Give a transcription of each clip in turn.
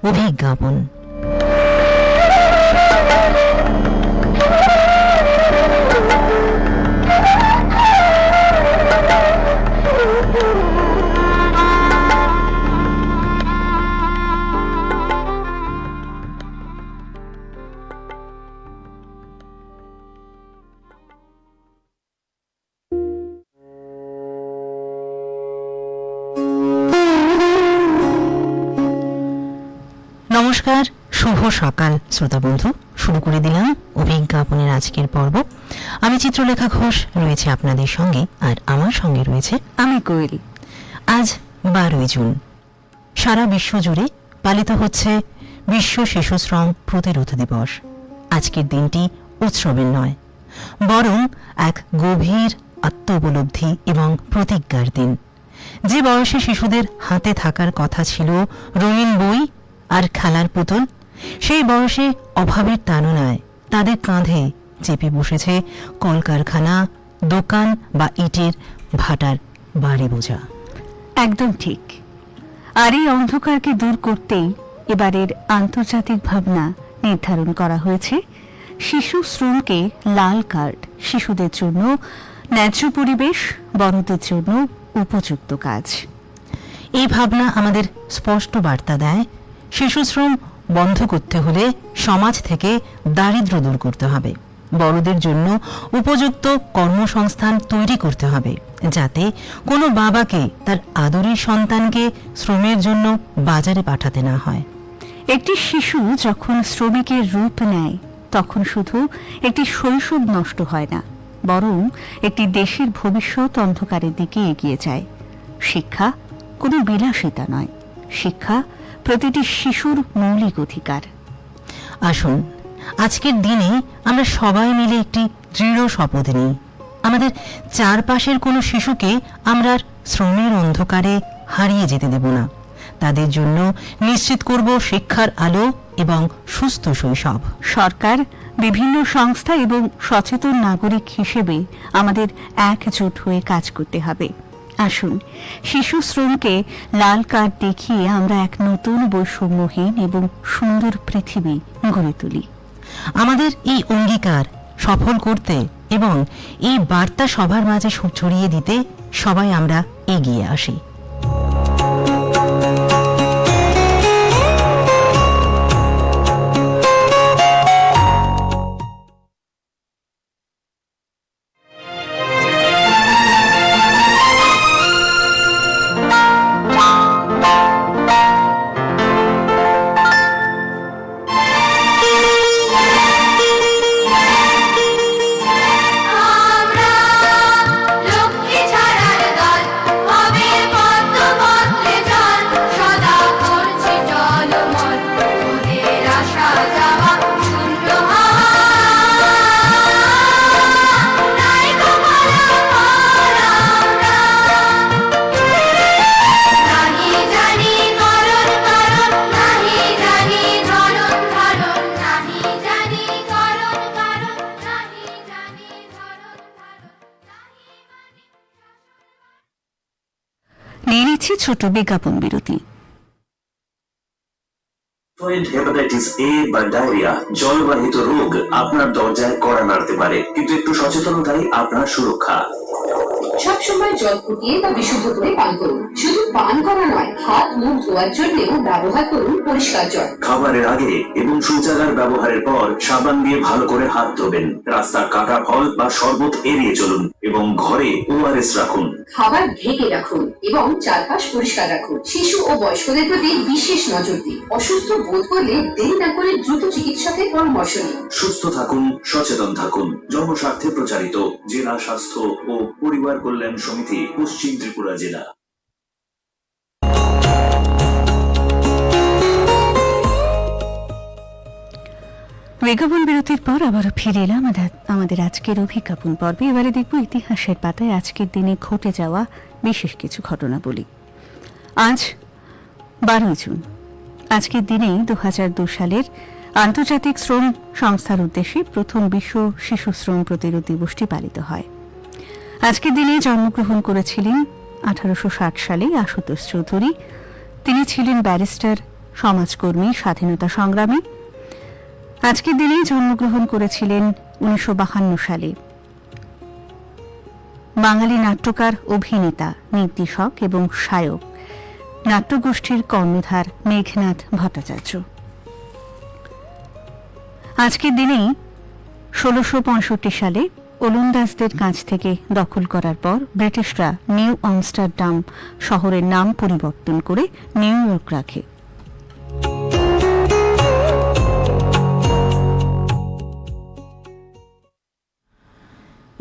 অভিজ্ঞাপন। নমস্কার, শুভ সকাল শ্রোতা বন্ধু। শুরু করে দিলাম অভিজ্ঞাপনের আজকের পর্ব। আমি চিত্রলেখা ঘোষ রয়েছে আপনাদের সঙ্গে, আর আমার সঙ্গে রয়েছে আমি কোয়েল। আজ 12ই জুন। সারা বিশ্ব জুড়ে পালিত হচ্ছে বিশ্ব শিশু শ্রম প্রতিরোধ দিবস। আজকের দিনটি উৎসবের নয়, বরং এক গভীর আত্ম উপলব্ধি এবং প্রতিজ্ঞার দিন। যে বয়সে শিশুদের হাতে থাকার কথা ছিল রঙিন বই আর খেলার পুতুল, সেই বয়সে অভাবের তাড়নায় তাদের কাঁধে চেপে বসেছে কলকারখানা, দোকান বা ইটের ভাটার বাড়ি বোঝা। একদম ঠিক। আর এই অন্ধকারকে দূর করতেই এবারের আন্তর্জাতিক ভাবনা নির্ধারণ করা হয়েছে শিশু শ্রমকে লাল কার্ড, শিশুদের জন্য ন্যায্য পরিবেশ, বড়দের জন্য উপযুক্ত কাজ। এই ভাবনা আমাদের স্পষ্ট বার্তা দেয়, শিশু শ্রম বন্ধ করতে হলে সমাজ থেকে দারিদ্র্য দূর করতে হবে, বড়দের জন্য উপযুক্ত কর্মসংস্থান তৈরি করতে হবে, যাতে কোনো বাবাকে তার আদরের সন্তানকে শ্রমের জন্য বাজারে পাঠাতে না হয়। একটি শিশু যখন শ্রমিকের রূপ নেয়, তখন শুধু একটি শৈশব নষ্ট হয় না, বরং একটি দেশের ভবিষ্যৎ অন্ধকারের দিকে এগিয়ে যায়। শিক্ষা কোনো বিলাসিতা নয়, শিক্ষা প্রতিটি শিশুর মৌলিক অধিকার। আসুন আজকের দিনে আমরা সবাই মিলে একটি দৃঢ় শপথ নিই, আমাদের চারপাশের কোনো শিশুকে আমরা শ্রমের অন্ধকারে হারিয়ে যেতে দেব না। তাদের জন্য নিশ্চিত করব শিক্ষার আলো এবং সুস্থ শৈশব। সরকার, বিভিন্ন সংস্থা এবং সচেতন নাগরিক হিসেবে আমাদের একজোট হয়ে কাজ করতে হবে। আসুন শিশু শ্রমকে লাল কার্ড দেখিয়ে আমরা এক নতুন বৈষম্যহীন এবং সুন্দর পৃথিবী গড়ে তুলি। আমাদের এই অঙ্গীকার সফল করতে এবং এই বার্তা সবার মাঝে ছড়িয়ে দিতে সবাই আমরা এগিয়ে আসি। নিয়ে নিচ্ছি ছোট বিজ্ঞাপন বিরতি। হেপাটাইটিস এ বা ডায়রিয়া জলবাহিত রোগ আপনার দরজায় কড়া নাড়তে পারে, কিন্তু একটু সচেতনতাই আপনার সুরক্ষা। সবসময় জল ফুটিয়ে বা বিশুদ্ধ করে পান করুন। শুধু পান করা নয়, হাত মুখ ধোয়ার জন্যও ব্যবহার করুন পরিষ্কার জল। খাবারের আগে এবং শৌচাগার ব্যবহারের পর সাবান দিয়ে ভালো করে হাত ধোবেন। রাস্তার কাটা ফল বা শরবত এড়িয়ে চলুন এবং ঘরে ORS রাখুন। খাবার ঢেকে রাখুন এবং চারপাশ পরিষ্কার রাখুন। শিশু ও বয়স্কদের প্রতি বিশেষ নজর দিন। অসুস্থ বোধ করলে দেরি না করে দ্রুত চিকিৎসকের পরামর্শ নিন। সুস্থ থাকুন, সচেতন থাকুন। জনস্বার্থে প্রচারিত জেলা স্বাস্থ্য ও পরিবার কল্যাণ সমিতি, পশ্চিম ত্রিপুরা জেলা। বিজ্ঞাপন বিরতির পর আবারও ফিরে এলাম আমাদের আজকের অভিজ্ঞাপন পর্বে। এবারে দেখব ইতিহাসের পাতায় আজকের দিনে ঘটে যাওয়া বিশেষ কিছু ঘটনাবলী। আজ 12 জুন। আজকের দিনেই 2002 সালের আন্তর্জাতিক শ্রম সংস্থার উদ্দেশ্যে প্রথম বিশ্ব শিশু শ্রম প্রতিরোধ দিবসটি পালিত হয়। আজকের দিনে জন্মগ্রহণ করেছিলেন 1860 সালে আশুতোষ চৌধুরী। তিনি ছিলেন ব্যারিস্টার, সমাজকর্মী, স্বাধীনতা সংগ্রামী। আজকের দিনেই জন্মগ্রহণ করেছিলেন 1952 সালে। বাঙালি নাট্যকার, অভিনেতা, নির্দেশক এবং সায়ক, নাট্যগোষ্ঠীর কর্ণধার মেঘনাদ ভট্টাচার্য। আজকের দিনেই 1665 সালে ওলন্দাজদের কাছ থেকে দখল করার পর ব্রিটিশরা নিউ আমস্টারডাম শহরের নাম পরিবর্তন করে নিউ ইয়র্ক রাখে।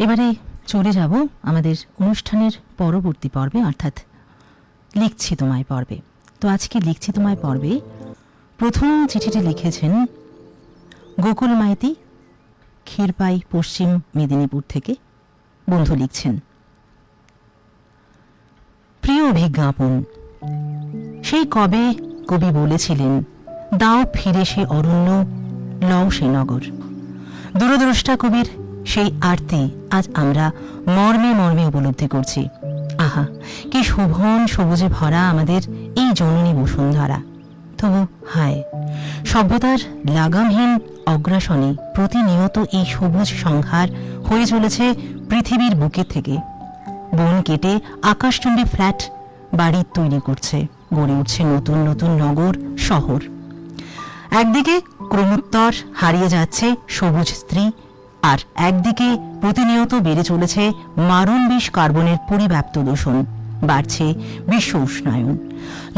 এবারে চলে যাব আমাদের অনুষ্ঠানের পরবর্তী পর্বে, অর্থাৎ লিখছি তোমায় পর্বে। তো আজকে লিখছি তোমায় পর্বে প্রথম চিঠিটি লিখেছেন গোকুল মাইতি, ক্ষীরপাই, পশ্চিম মেদিনীপুর থেকে। বন্ধু লিখছেন, প্রিয় অভিজ্ঞাপন, সেই কবে কবি বলেছিলেন, দাও ফিরে সে অরণ্য, লও সে নগর। দূরদ্রষ্টা কবির সেই আরতি আজ আমরা মর্মে মর্মে উপলব্ধি করছি। আহা, কি শোভন সবুজে ভরা আমাদের এই জননী বসুন্ধরা। তবু হায়, সভ্যতার লাগামহীন অগ্রাসনে প্রতিনিয়ত এই সবুজ সংহার হয়ে চলেছে পৃথিবীর বুকের থেকে। বন কেটে আকাশচুম্বী ফ্ল্যাট বাড়ি তৈরি করছে, গড়ে উঠছে নতুন নতুন নগর, শহর। একদিকে ক্রমোত্তর হারিয়ে যাচ্ছে সবুজ স্ত্রী, আর একদিকে প্রতিনিয়ত বেড়ে চলেছে মারণ বিষ কার্বনের পরিব্যাপ্ত দূষণ। বাড়ছে বিশ্ব উষ্ণায়ন।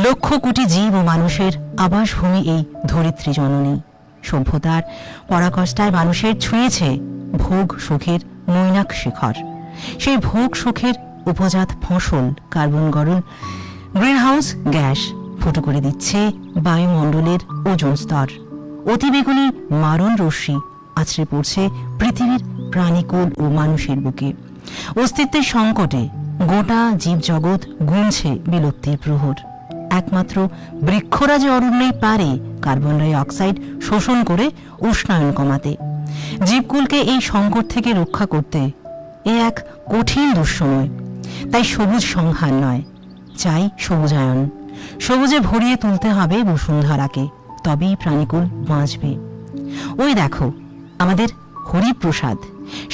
লক্ষ কোটি জীব ও মানুষের আবাসভূমি এই ধরিত্রী জননী। সভ্যতার পরাকাষ্ঠায় মানুষের ছুঁয়েছে ভোগ সুখের মৈনাক শিখর। সেই ভোগ সুখের উপজাত ফসল কার্বন গরল গ্রিনহাউস গ্যাস ফুটো করে দিচ্ছে বায়ুমণ্ডলের ওজোন স্তর। অতিবেগুনি মারণ রশ্মি আছড়ে পড়ছে পৃথিবীর প্রাণীকুল ও মানুষের বুকে। অস্তিত্বের সংকটে গোটা জীবজগৎ গুনছে বিলুপ্তির প্রহর। একমাত্র বৃক্ষরাজ অরণ্যই পারে কার্বন ডাই অক্সাইড শোষণ করে উষ্ণায়ন কমাতে। জীবকুলকে এই সংকট থেকে রক্ষা করতে এ এক কঠিন দুঃসময়। তাই সবুজ সংহার নয়, চাই সবুজায়ন। সবুজে ভরিয়ে তুলতে হবে বসুন্ধরাকে, তবেই প্রাণীকুল বাঁচবে। ওই দেখো আমাদের হরিপ্রসাদ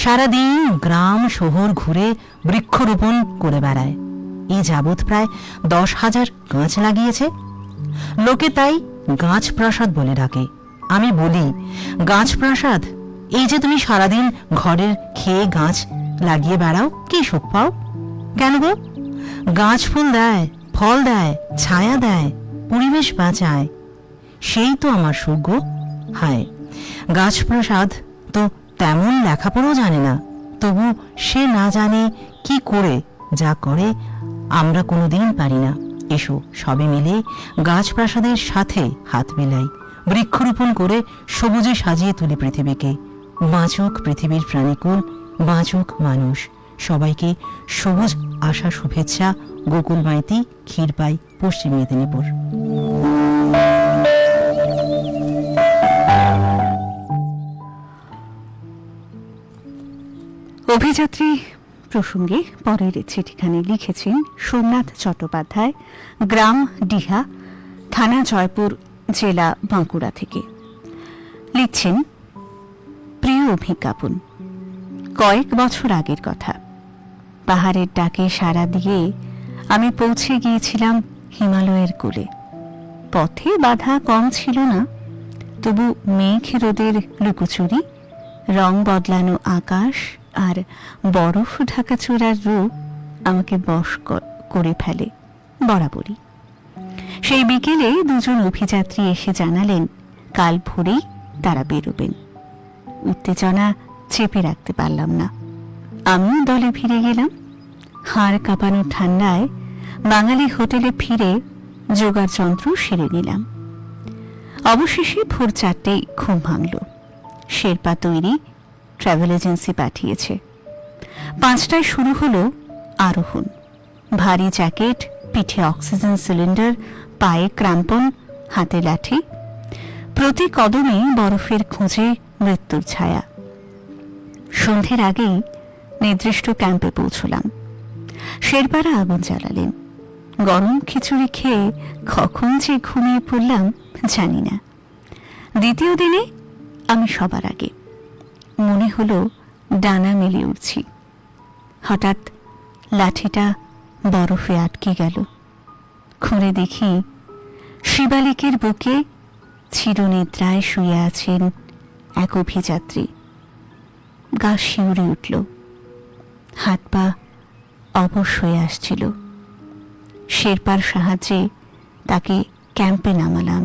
সারাদিন গ্রাম শহর ঘুরে বৃক্ষরোপণ করে বেড়ায়। এই যাবৎ প্রায় 10,000 গাছ লাগিয়েছে। লোকে তাই গাছ প্রাসাদ বলে ডাকে। আমি বলি, গাছ প্রাসাদ, এই যে তুমি সারাদিন ঘরের খেয়ে গাছ লাগিয়ে বেড়াও, কি সুখ পাও? কেন গো? গাছ ফুল দেয়, ফল দেয়, ছায়া দেয়, পরিবেশ বাঁচায়, সেই তো আমার সুখ গো। হায়, গাছ প্রাসাদ তো তেমন লেখাপড়াও জানে না, তবু সে না জানে কি করে যা করে আমরা কোনোদিন পারি না। এসো সবে মিলে গাছ প্রাসাদের সাথে হাত মেলাই, বৃক্ষরোপণ করে সবুজে সাজিয়ে তুলি পৃথিবীকে। বাঁচুক পৃথিবীর প্রাণীকুল, বাঁচুক মানুষ। সবাইকে সবুজ আশা শুভেচ্ছা। গোকুল মাইতি, ক্ষীরপাই, পশ্চিম মেদিনীপুর। অভিযাত্রী প্রসঙ্গে পরের চিঠিখানে লিখেছেন সোমনাথ চট্টোপাধ্যায়, গ্রাম ডিহা, থানা জয়পুর, জেলা বাঁকুড়া থেকে। লিখছেন, প্রিয় অভিজ্ঞাপন, কয়েক বছর আগের কথা। পাহাড়ের ডাকে সাড়া দিয়ে আমি পৌঁছে গিয়েছিলাম হিমালয়ের কোলে। পথে বাধা কম ছিল না, তবু মেঘ রোদের লুকোচুরি, রং বদলানো আকাশ আর বরফ ঢাকা চূড়ার রূপ আমাকে বশ করে ফেলে বরাবরই। সেই বিকেলে দুজন অভিযাত্রী এসে জানালেন কাল ভোরেই তারা বেরোবেন। উত্তেজনা চেপে রাখতে পারলাম না, আমিও দলে ফিরে গেলাম। হাড় কাঁপানো ঠান্ডায় বাঙালি হোটেলে ফিরে জোগাড় যন্ত্র সেরে নিলাম। অবশেষে ভোর 4টেই ঘুম ভাঙল। শেরপা তৈরি, ট্রাভেল এজেন্সি পাঠিয়েছে। 5টায় শুরু হলো আরোহণ। ভারী জ্যাকেট, পিঠে অক্সিজেন সিলিন্ডার, পায়ে ক্রাম্পন, হাতে লাঠি। প্রতি কদমে বরফের খোঁজে মৃত্যুর ছায়া। সন্ধ্যের আগেই নির্দিষ্ট ক্যাম্পে পৌঁছলাম। শেরপারা আগুন জ্বালালেন। গরম খিচুড়ি খেয়ে কখন যে ঘুমিয়ে পড়লাম জানি না। দ্বিতীয় দিনে আমি সবার আগে। মনে হলো ডানা মেলে উঠছি। হঠাৎ লাঠিটা বরফে আটকে গেল। খুঁড়ে দেখি শিবালিকের বুকে চিরনিদ্রায় শুয়ে আছেন এক অভিযাত্রী। গা শিউরে উঠল, হাত পা অবশ হয়ে আসছিল। শেরপার সাহায্যে তাকে ক্যাম্পে নামালাম।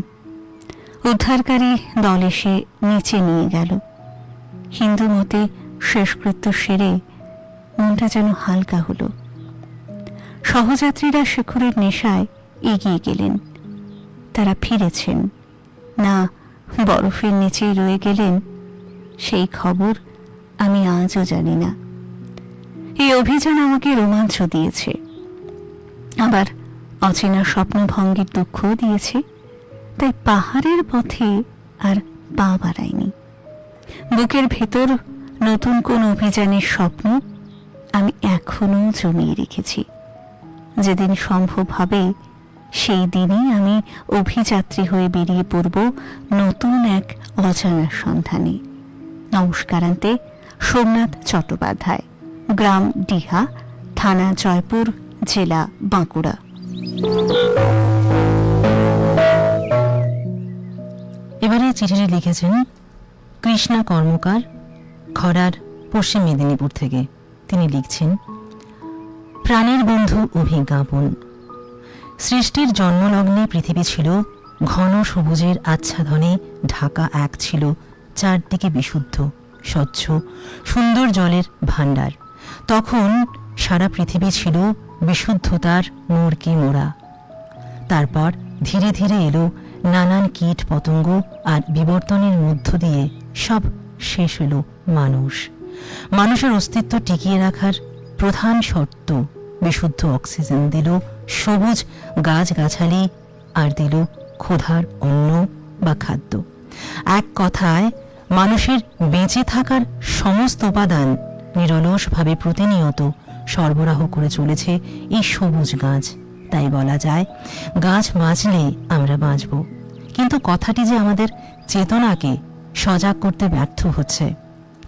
উদ্ধারকারী দল এসে নিচে নিয়ে গেল। হিন্দু মতে শেষকৃত্য সেরে মনটা যেন হালকা হলো। সহযাত্রীরা শেখরের নেশায় এগিয়ে গেলেন। তারা ফিরেছেন না বরফের নিচেই রয়ে গেলেন, সেই খবর আমি আজও জানি না। এই অভিযান আমাকে রোমাঞ্চ দিয়েছে, আবার অচেনা স্বপ্নভঙ্গের দুঃখও দিয়েছে। তাই পাহাড়ের পথে আর পা বাড়াইনি। বুকের ভেতর নতুন কোন অভিযানের স্বপ্ন আমি এখনো জমিয়ে রেখেছি। যেদিন সম্ভব হবে সেই দিনই আমি অভিযাত্রী হয়ে বেরিয়ে পড়ব নতুন এক অজানার সন্ধানে। নমস্কারান্তে, সোমনাথ চট্টোপাধ্যায়, গ্রাম ডিহা, থানা জয়পুর, জেলা বাঁকুড়া। এবারে চিঠিটি লিখেছেন কৃষ্ণা কর্মকার, খরার, পশ্চিম মেদিনীপুর থেকে। তিনি লিখছেন, প্রাণের বন্ধু অভিজ্ঞাপন। সৃষ্টির জন্মলগ্নে পৃথিবী ছিল ঘন সবুজের আচ্ছাদনে ঢাকা। এক ছিল চারদিকে বিশুদ্ধ, স্বচ্ছ, সুন্দর জলের ভাণ্ডার। তখন সারা পৃথিবী ছিল বিশুদ্ধতার মোড়কে মোড়া। তারপর ধীরে ধীরে এলো নানান কীট পতঙ্গ, আর বিবর্তনের মধ্য দিয়ে সব শেষ হলো মানুষ। মানুষের অস্তিত্ব টিকিয়ে রাখার প্রধান শর্ত বিশুদ্ধ অক্সিজেন দিল সবুজ গাছগাছালি, আর দিল ক্ষুধার অন্ন বা খাদ্য। এক কথায় মানুষের বেঁচে থাকার সমস্ত উপাদান নিরলসভাবে প্রতিনিয়ত সরবরাহ করে চলেছে এই সবুজ গাছ। তাই বলা যায়, গাছ বাঁচলে আমরা বাঁচব। কিন্তু কথাটি যে আমাদের চেতনাকে সজাগ করতে ব্যর্থ হচ্ছে,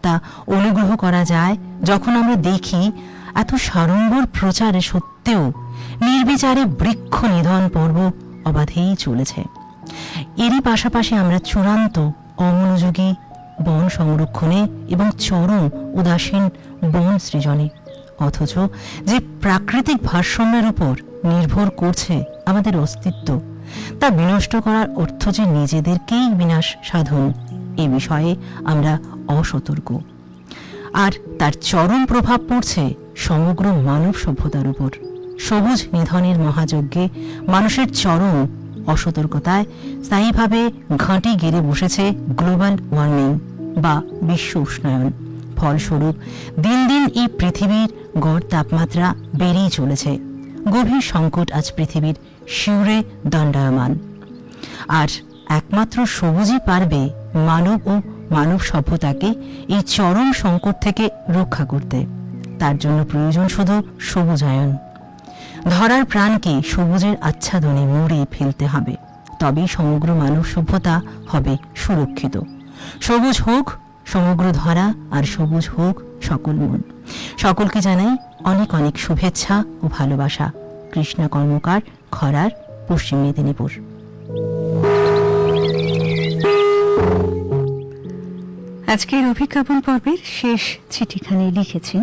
তা অনুগ্রহ করা যায় যখন আমরা দেখি এত সাড়ম্বর প্রচারে সত্ত্বেও নির্বিচারে বৃক্ষ নিধন পর্ব অবাধেই চলেছে। এরই পাশাপাশি আমরা চূড়ান্ত অমনোযোগী বন সংরক্ষণে এবং চরম উদাসীন বন সৃজনে, অথচ যে প্রাকৃতিক ভারসাম্যের উপর নির্ভর করছে আমাদের অস্তিত্ব, তা বিনষ্ট করার অর্থ যে নিজেদেরকেই বিনাশ সাধন, এ বিষয়ে আমরা অসতর্ক। আর তার চরম প্রভাব পড়ছে সমগ্র মানব সভ্যতার উপর। সবুজ নিধনের মহাযজ্ঞে মানুষের চরম অসতর্কতায় স্থায়ীভাবে ঘাঁটি গেড়ে বসেছে গ্লোবাল ওয়ার্মিং বা বিশ্ব উষ্ণায়ন। ফলস্বরূপ দিন দিন এই পৃথিবীর গড় তাপমাত্রা বেড়েই চলেছে। গভীর সংকট আজ পৃথিবীর শিউরে দণ্ডায়মান। আর একমাত্র সবুজই পারবে মানব ও মানব সভ্যতাকে এই চরম সংকট থেকে রক্ষা করতে। তার জন্য প্রয়োজন শুধু সবুজায়ন। ধরার প্রাণকে সবুজের আচ্ছাদনে মুড়ে ফেলতে হবে, তবেই সমগ্র মানব সভ্যতা হবে সুরক্ষিত। সবুজ হোক সমগ্র ধরা, আর সবুজ হোক সকল মন। সকলকে জানাই অনেক অনেক শুভেচ্ছা ও ভালোবাসা। কৃষ্ণা কর্মকার, খরার, পশ্চিম মেদিনীপুর। আজকের অভিজ্ঞাপন পর্বের শেষ চিঠিখানি লিখেছেন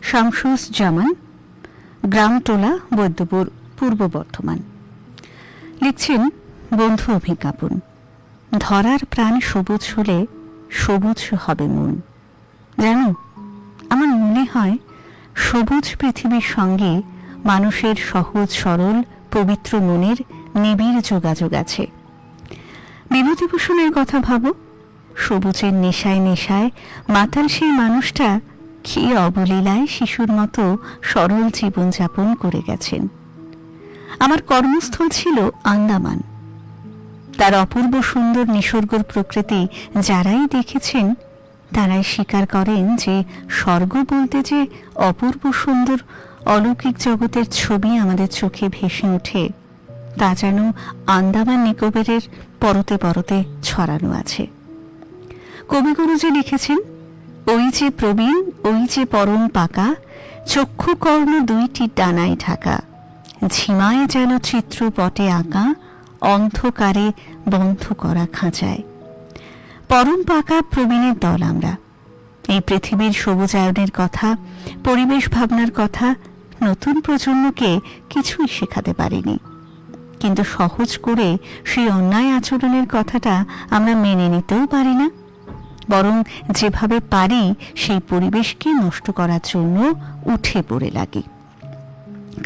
শামসুস জামান, গ্রামটোলা, বৈদ্যপুর, পূর্ব বর্ধমান। লিখছেন, বন্ধু অভিজ্ঞাপন। ধরার প্রাণ সবুজ হলে সবুজ হবে মন। জানো, আমার মনে হয় সবুজ পৃথিবীর সঙ্গে মানুষের সহজ সরল পবিত্র মনের নিবিড় যোগাযোগ আছে। বিভূতিভূষণের কথা ভাবো। সবুজের নেশায় নেশায় মাতাল সেই মানুষটা কি অবলীলায় শিশুর মতো সরল জীবনযাপন করে গেছেন। আমার কর্মস্থল ছিল আন্দামান। তার অপূর্ব সুন্দর নিসর্গর প্রকৃতি যারাই দেখেছেন তারাই স্বীকার করেন যে স্বর্গ বলতে যে অপূর্ব সুন্দর অলৌকিক জগতের ছবি আমাদের চোখে ভেসে ওঠে, তা যেন আন্দামান নিকোবরের পরতে পরতে ছড়ানো আছে। কবিগুরু যে লিখেছেন, ওই যে প্রবীণ, ওই যে পরম পাকা, চক্ষু কর্ণ দুইটি ডানায় ঢাকা, ঝিমায় যেন চিত্রপটে আঁকা, অন্ধকারে বন্ধ করা খাঁচায়। পরম পাকা প্রবীণের দল আমরা। এই পৃথিবীর সবুজায়নের কথা, পরিবেশ ভাবনার কথা নতুন প্রজন্মকে কিছুই শেখাতে পারিনি, কিন্তু সহজ করে সেই অন্যায় আচরণের কথাটা আমরা মেনে নিতেও পারি না, বরং যেভাবে পারি সেই পরিবেশকে নষ্ট করার জন্য উঠে পড়ে লাগি।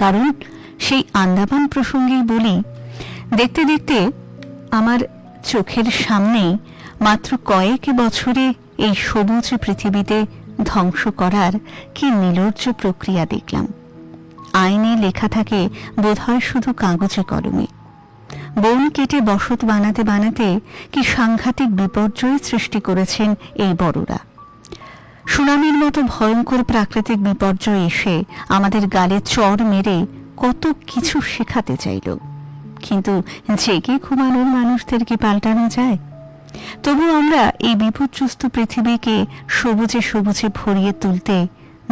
কারণ সেই আন্দামান প্রসঙ্গেই বলি, দেখতে দেখতে আমার চোখের সামনেই মাত্র কয়েক বছরে এই সবুজ পৃথিবীতে ধ্বংস করার কি নির্লজ্জ প্রক্রিয়া দেখলাম। আইনে লেখা থাকে বোধহয় শুধু কাগজে কলমে। বন কেটে বসত বানাতে বানাতে কি সাংঘাতিক বিপর্যয় সৃষ্টি করেছেন এই বড়রা। সুনামির মতো ভয়ঙ্কর প্রাকৃতিক বিপর্যয় এসে আমাদের গালে চড় মেরে কত কিছু শেখাতে চাইল, কিন্তু জেগে ঘুমানোর মানুষদের কি পাল্টানো যায়? তবু আমরা এই বিপর্যস্ত পৃথিবীকে সবুজে সবুজে ভরিয়ে তুলতে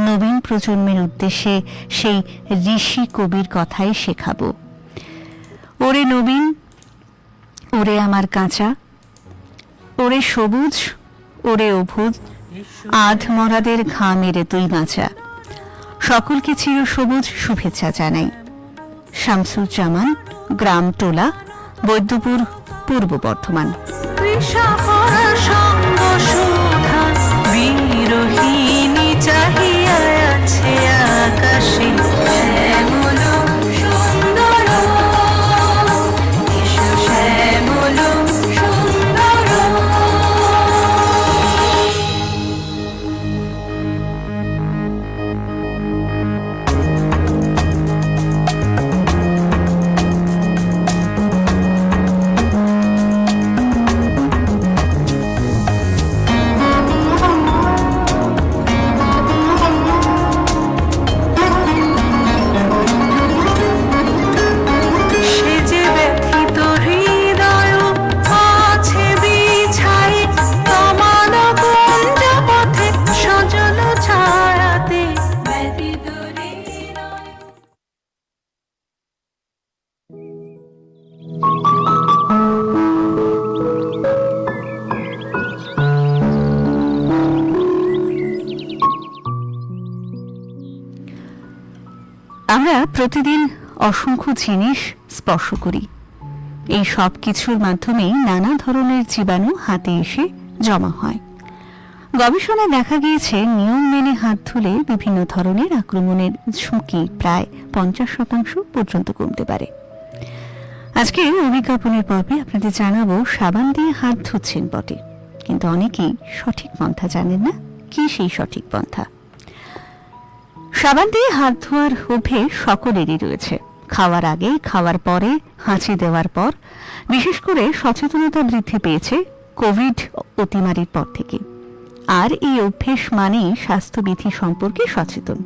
নবীন প্রজন্মের উদ্দেশ্যে সেই ঋষি কবির কথাই শেখাবো। ওরে নবীন, ওরে আমার কাঁচা, ওরে সবুজ, ওরে অভুজ, আধ মরাদের ঘা মেরে তুই বাঁচা। সকলকে চির সবুজ শুভেচ্ছা জানাই। শামসুজ্জামান, গ্রাম টোলা, বৈদ্যপুর, পূর্ব বর্ধমান। বিরোহিনী চাহিয়া আছে আকাশে, শ্যামল সুন্দর, শ্যামল সুন্দর। আমরা প্রতিদিন অসংখ্য জিনিস স্পর্শ করি। এই সব কিছুর মাধ্যমেই নানা ধরনের জীবাণু হাতে এসে জমা হয়। গবেষণায় দেখা গিয়েছে নিয়ম মেনে হাত ধুলে বিভিন্ন ধরনের আক্রমণের ঝুঁকি প্রায় 50% পর্যন্ত কমতে পারে। আজকে অভিজ্ঞাপনের পর্বে আপনাদের জানাবো, সাবান দিয়ে হাত ধুচ্ছেন বটে, কিন্তু অনেকেই সঠিক পন্থা জানেন না। কি সেই সঠিক পন্থা? সাবান দিয়ে হাত ধোয়ার অভ্যেস সকলেরই রয়েছে। খাওয়ার আগে, খাওয়ার পরে, হাঁচি দেওয়ার পর। বিশেষ করে সচেতনতা বৃদ্ধি পেয়েছে কোভিড অতিমারির পর থেকে। আর এই অভ্যেস মানেই স্বাস্থ্যবিধি সম্পর্কে সচেতন,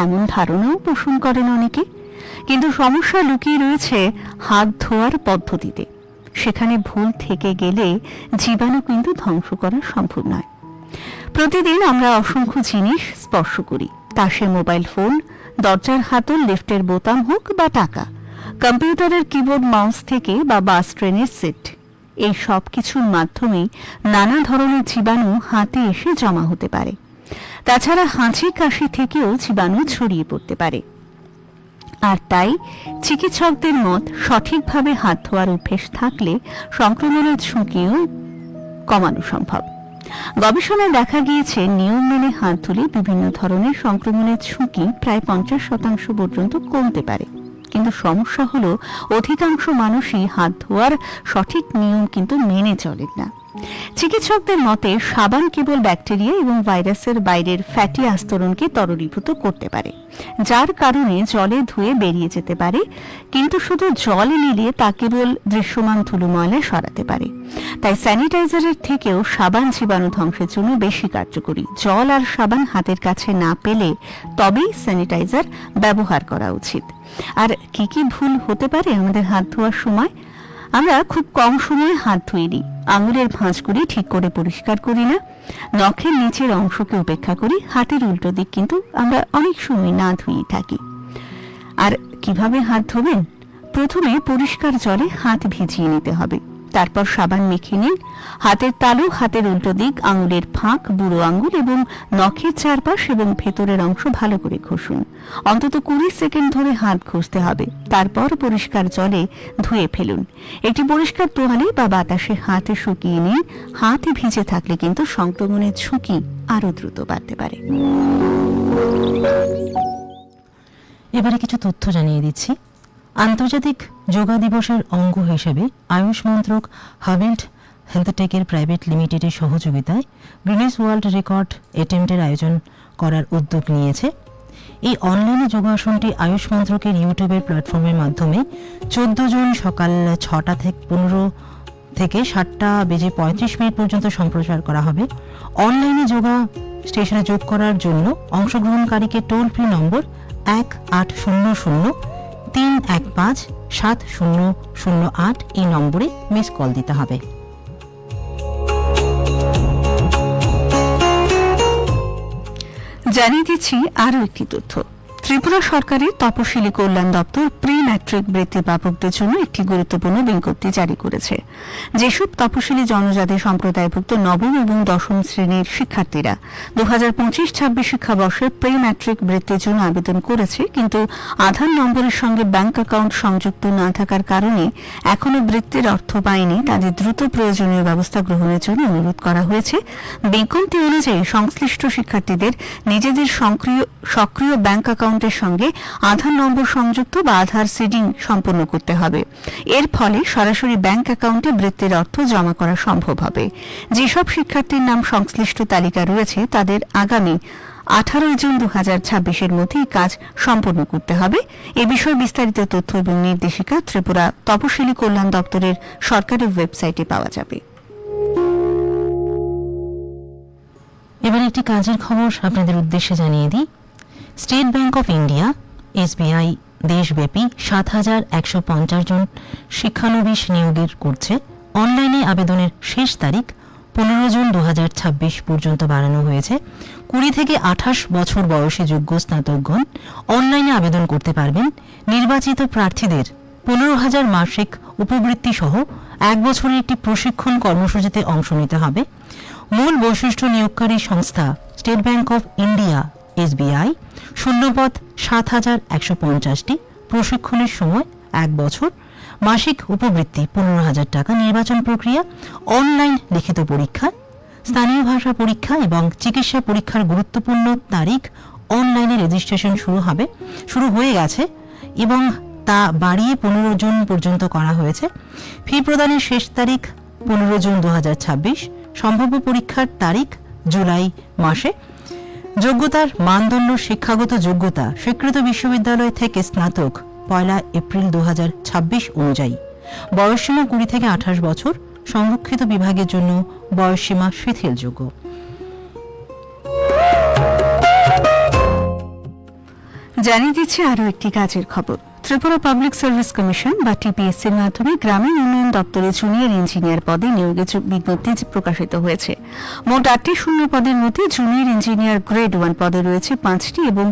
এমন ধারণাও পোষণ করেন অনেকে। কিন্তু সমস্যা লুকিয়ে রয়েছে হাত ধোয়ার পদ্ধতিতে। সেখানে ভুল থেকে গেলে জীবাণু কিন্তু ধ্বংস করা সম্ভব নয়। প্রতিদিন আমরা অসংখ্য জিনিস স্পর্শ করি, তা সে মোবাইল ফোন, দরজার হাতল, লিফটের বোতাম হোক বা টাকা, কম্পিউটারের কিবোর্ড, মাউস থেকে বা বাস ট্রেনের সিট। এই সব কিছুর মাধ্যমেই নানা ধরনের জীবাণু হাতে এসে জমা হতে পারে। তাছাড়া হাঁচি কাশি থেকেও জীবাণু ছড়িয়ে পড়তে পারে। আর তাই চিকিৎসকদের মত, সঠিকভাবে হাত ধোয়ার অভ্যেস থাকলে সংক্রমণের ঝুঁকিও কমানো সম্ভব। গবেষণায় দেখা গিয়েছে নিয়ম মেনে হাত ধুলে বিভিন্ন ধরনের সংক্রমণের ঝুঁকি প্রায় 50% পর্যন্ত কমতে পারে। কিন্তু সমস্যা হলো অধিকাংশ মানুষই হাত ধোয়ার সঠিক নিয়ম কিন্তু মেনে চলেন না। চিকিৎসকদের মতে সাবান কেবল ব্যাকটেরিয়া এবং ভাইরাসের বাইরের ফ্যাটি আস্তরণকে তরলীভূত করতে পারে, যার কারণে জলে ধুয়ে বেরিয়ে যেতে পারে, কিন্তু শুধু জল নিলে তা কেবল দৃশ্যমান ধুলো ময়লা সরাতে পারে। তাই স্যানিটাইজারের থেকেও সাবান জীবাণু ধ্বংসের জন্য বেশি কার্যকরী। জল আর সাবান হাতের কাছে না পেলে তবেই স্যানিটাইজার ব্যবহার করা উচিত। আর কি কি ভুল হতে পারে আমাদের হাত ধোয়ার সময়? আমরা খুব কম সময়ে হাত ধুয়ে নিই, আঙুলের ভাঁজগুলি ঠিক করে পরিষ্কার করি না, নখের নিচের অংশকে উপেক্ষা করি, হাতের উল্টো দিক কিন্তু আমরা অনেক সময় না ধুয়ে থাকি। আর কিভাবে হাত ধোবেন? প্রথমে পরিষ্কার জলে হাত ভিজিয়ে নিতে হবে, তারপর সাবান মেখে নিন। হাতের তালু, হাতের উল্টো দিক, আঙুলের ফাঁক, বুড়ো আঙুল এবং নখের চারপাশ এবং ভেতরের অংশ ভালো করে ঘষুন। অন্তত 20 সেকেন্ড ধরে হাত ঘষতে হবে, তারপর পরিষ্কার জলে ধুয়ে ফেলুন। একটি পরিষ্কার তোয়ালে বা বাতাসে হাতে শুকিয়ে নিন। হাত ভিজে থাকলে কিন্তু সংক্রমণের ঝুঁকি আরো দ্রুত বাড়তে পারে। এবারে কিছু তথ্য জানিয়ে দিচ্ছি। আন্তর্জাতিক যোগা দিবসের অঙ্গ হিসেবে আয়ুষ মন্ত্রক হাভেল্ট হেলথটেকের প্রাইভেট লিমিটেডের সহযোগিতায় গ্রিনিস ওয়ার্ল্ড রেকর্ড অ্যাটেম্পটের আয়োজন করার উদ্যোগ নিয়েছে। এই অনলাইনে যোগাসনটি আয়ুষ মন্ত্রকের ইউটিউবের প্ল্যাটফর্মের মাধ্যমে 14 জুন সকাল 6টা থেকে 15 থেকে 7:35 পর্যন্ত সম্প্রচার করা হবে। অনলাইনে যোগা স্টেশনে যোগ করার জন্য অংশগ্রহণকারীকে টোল ফ্রি নম্বর 1800-315-7008 এই নম্বরে মিস কল দিতে হবে। জানিয়ে দিচ্ছি আরও একটি তথ্য। ত্রিপুরা সরকারের তপশিলি কল্যাণ দপ্তর প্রি ম্যাট্রিক বৃত্তি প্রাপকদের জন্য একটি গুরুত্বপূর্ণ বিজ্ঞপ্তি জারি করেছে। যেসব তপশিলি জনজাতি সম্প্রদায়ভুক্ত নবম এবং দশম শ্রেণীর শিক্ষার্থীরা 2025-26 শিক্ষাবর্ষে প্রি ম্যাট্রিক বৃত্তির জন্য আবেদন করেছে, কিন্তু আধার নম্বরের সঙ্গে ব্যাংক অ্যাকাউন্ট সংযুক্ত না থাকার কারণে এখনও বৃত্তির অর্থ পায়নি, তাদের দ্রুত প্রয়োজনীয় ব্যবস্থা গ্রহণের জন্য অনুরোধ করা হয়েছে। বিজ্ঞপ্তি অনুযায়ী সংশ্লিষ্ট শিক্ষার্থীদের নিজেদের সক্রিয় ব্যাংক অ্যাকাউন্টের সঙ্গে আধার নম্বর সংযুক্ত বা আধার সিডিং সম্পন্ন করতে হবে। এর ফলে সরাসরি ব্যাংক অ্যাকাউন্টে বৃত্তির অর্থ জমা করা সম্ভব হবে। যেসব শিক্ষার্থীর নাম সংশ্লিষ্ট তালিকা রয়েছে তাদের আগামী 18 জুন 2026-এর মধ্যে এই কাজ সম্পন্ন করতে হবে। এ বিষয়ে বিস্তারিত তথ্য এবং নির্দেশিকা ত্রিপুরা তপশিলি কল্যাণ দপ্তরের সরকারি ওয়েবসাইটে পাওয়া যাবে। এবার একটি কাজের খবর আপনাদের উদ্দেশ্যে জানিয়ে দিই। State bank of India SBI দেশব্যাপী 7,150 জন শিক্ষানবিশ নিয়োগের করছে। অনলাইনে আবেদনের শেষ তারিখ 15 জুন 2026 পর্যন্ত বাড়ানো হয়েছে। 20 থেকে 28 বছর বয়সী যোগ্য স্নাতকগণ অনলাইনে আবেদন করতে পারবেন। নির্বাচিত প্রার্থীদের 15,000 মাসিক উপবৃত্তি সহ 1 বছরের একটি প্রশিক্ষণ কর্মসূচিতে অংশ নিতে হবে। মূল বৈশিষ্ট্য নিয়োগকারী সংস্থা state bank of India SBI. শূন্যপদ 7,150টি। প্রশিক্ষণের সময় 1 বছর। মাসিক উপবৃত্তি 15,000 টাকা। নির্বাচন প্রক্রিয়া অনলাইন লিখিত পরীক্ষা, স্থানীয় ভাষা পরীক্ষা এবং চিকিৎসা পরীক্ষার গুরুত্বপূর্ণ তারিখ। অনলাইনে রেজিস্ট্রেশন শুরু হয়ে গেছে এবং তা বাড়িয়ে 15 জুন পর্যন্ত করা হয়েছে। ফি প্রদানের শেষ তারিখ 15 জুন 2026। সম্ভাব্য পরীক্ষার তারিখ জুলাই মাসে। যোগ্যতার মানদণ্ড শিক্ষাগত যোগ্যতা স্বীকৃত বিশ্ববিদ্যালয় থেকে স্নাতক 1 এপ্রিল 2026 অনুযায়ী। বয়সসীমা 20 থেকে 28 বছর। সংরক্ষিত বিভাগের জন্য বয়সসীমা শিথিলযোগ্য। জানিয়ে দিচ্ছে আরও একটি কাজের খবর। ত্রিপুরা পাবলিক সার্ভিস কমিশন বা টিপিএসসির মাধ্যমে গ্রামীণ উন্নয়ন দপ্তরে জুনিয়র ইঞ্জিনিয়ার পদে নিয়োগের বিজ্ঞপ্তি প্রকাশিত হয়েছে। মোট 8টি শূন্য পদের মধ্যে জুনিয়র ইঞ্জিনিয়ার গ্রেড 1 পদে রয়েছে 5টি এবং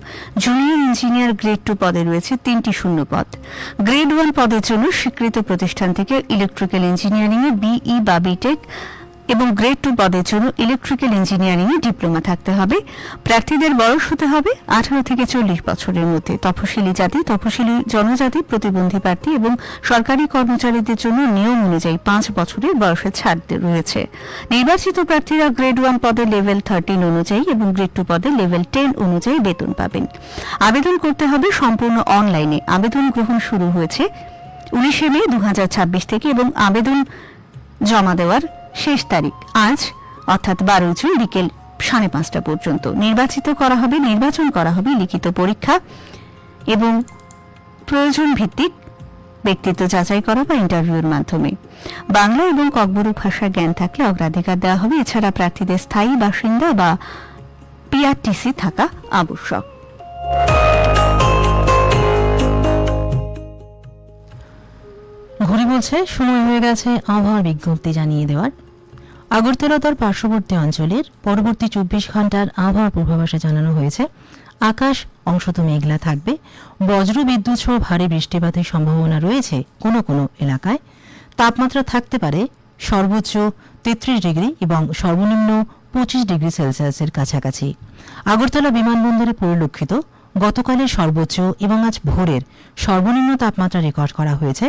জুনিয়র ইঞ্জিনিয়ার গ্রেড 2 পদে রয়েছে 3টি শূন্য পদ। গ্রেড 1 পদের জন্য স্বীকৃত প্রতিষ্ঠান থেকে ইলেকট্রিক্যাল ইঞ্জিনিয়ারিং এ বিই বা বিটেক এবং গ্রেড 2 পদের জন্য ইলেকট্রিক্যাল ইঞ্জিনিয়ারিং এ ডিপ্লোমা থাকতে হবে। প্রার্থীদের বয়স হতে হবে 18 থেকে 40 বছরের মধ্যে। তফসিলি জাতি, তফসিলি জনজাতি, প্রতিবন্ধী প্রার্থী এবং সরকারি কর্মচারীদের জন্য নিয়ম অনুযায়ী 5 বছরের বয়সে ছাড় রয়েছে। নির্বাচিত প্রার্থীরা গ্রেড 1 পদে লেভেল 13 অনুযায়ী এবং গ্রেড 2 পদে লেভেল 10 অনুযায়ী বেতন পাবেন। আবেদন করতে হবে সম্পূর্ণ অনলাইনে। আবেদন গ্রহণ শুরু হয়েছে 19 মে 2026 থেকে এবং আবেদন জমা দেওয়ার শেষ তারিখ আজ অর্থাৎ 12 জুন বিকেল 5:30 পর্যন্ত। নির্বাচন করা হবে লিখিত পরীক্ষা এবং প্রয়োজন ভিত্তিক ব্যক্তিত্ব যাচাই করা বা ইন্টারভিউর মাধ্যমে। বাংলা এবং ককবরক ভাষার জ্ঞান থাকলে অগ্রাধিকার দেওয়া হবে। এছাড়া প্রার্থীদের স্থায়ী বাসিন্দা বা পিআরটিসি থাকা আবশ্যক। ঘড়ি বলছে সময় হয়ে গেছে আবহাওয়ার বিজ্ঞপ্তি জানিয়ে দেওয়ার। আগরতলা তার পার্শ্ববর্তী অঞ্চলের পরবর্তী 24 ঘন্টার আবহাওয়ার পূর্বাভাসে জানানো হয়েছে আকাশ অংশত মেঘলা থাকবে, বজ্র বিদ্যুৎ সহ ভারী বৃষ্টিপাতের সম্ভাবনা রয়েছে কোনো কোনো এলাকায়। তাপমাত্রা থাকতে পারে সর্বোচ্চ 33 ডিগ্রি এবং সর্বনিম্ন 25 ডিগ্রি সেলসিয়াসের কাছাকাছি। আগরতলা বিমানবন্দরে পরিলক্ষিত গতকালের সর্বোচ্চ এবং আজ ভোরের সর্বনিম্ন তাপমাত্রা রেকর্ড করা হয়েছে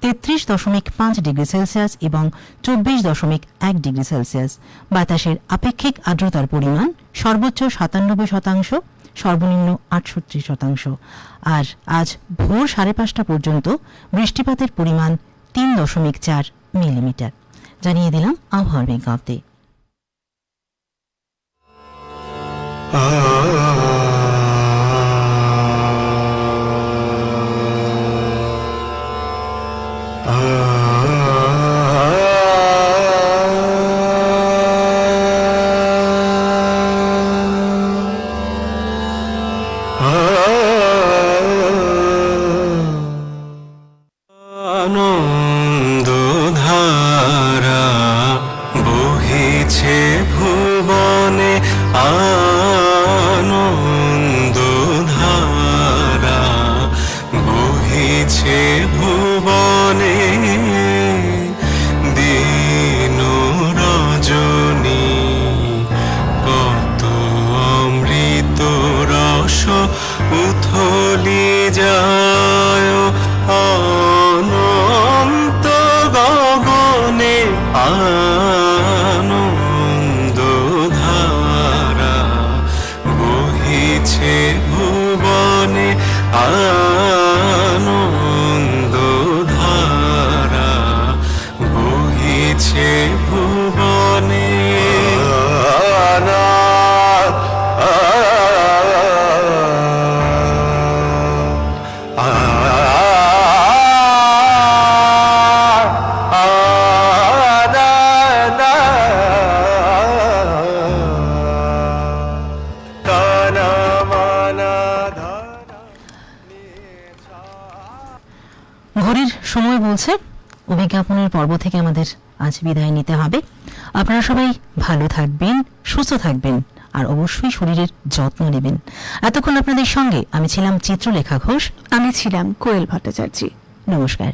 33.5 ডিগ্রি সেলসিয়াস এবং 24.1 ডিগ্রি সেলসিয়াস। বাতাসের আপেক্ষিক আর্দ্রতার পরিমাণ সর্বোচ্চ 97%, সর্বনিম্ন 68%। আর আজ ভোর 5:30 পর্যন্ত বৃষ্টিপাতের পরিমাণ 3.4 মিলিমিটার। জানিয়ে দিলাম আবহাওয়ার বিজ্ঞপ্তি। আনন্দধারা বহিছে ভুবনে, আনন্দধারা বহিছে ভুবনে, দিন রজনী কত অমৃত রস উথলি যায় অনন্ত গগনে, আনন্দধারা বহিছে ভুবনে, আনন্দধারা বহিছে ভুবনে। ঘড়ির সময় বলছে অভিজ্ঞাপনের পর্ব থেকে আমাদের আজ বিদায় নিতে হবে। আপনারা সবাই ভালো থাকবেন, সুস্থ থাকবেন আর অবশ্যই শরীরের যত্ন নেবেন। এতক্ষণ আপনাদের সঙ্গে আমি ছিলাম চিত্রলেখা ঘোষ, আমি ছিলাম কোয়েল ভট্টাচার্য। নমস্কার।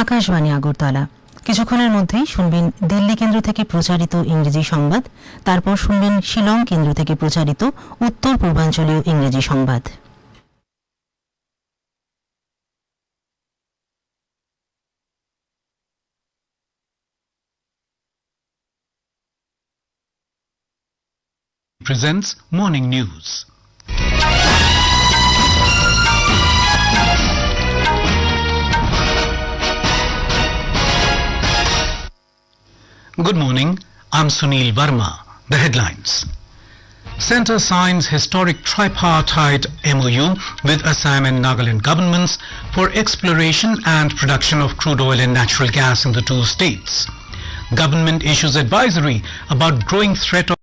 আকাশবাণী আগরতলা। কিছুক্ষণের মধ্যেই শুনবেন দিল্লি কেন্দ্র থেকে প্রচারিত ইংরেজি সংবাদ, তারপর শুনবেন শিলং কেন্দ্র থেকে প্রচারিত উত্তর পূর্বাঞ্চলীয় ইংরেজি সংবাদ। Presents Morning News. Good morning, I'm Sunil Verma. The headlines. Centre signs historic tripartite MOU with Assam and Nagaland governments for exploration and production of crude oil and natural gas in the two states. Government issues advisory about growing threat of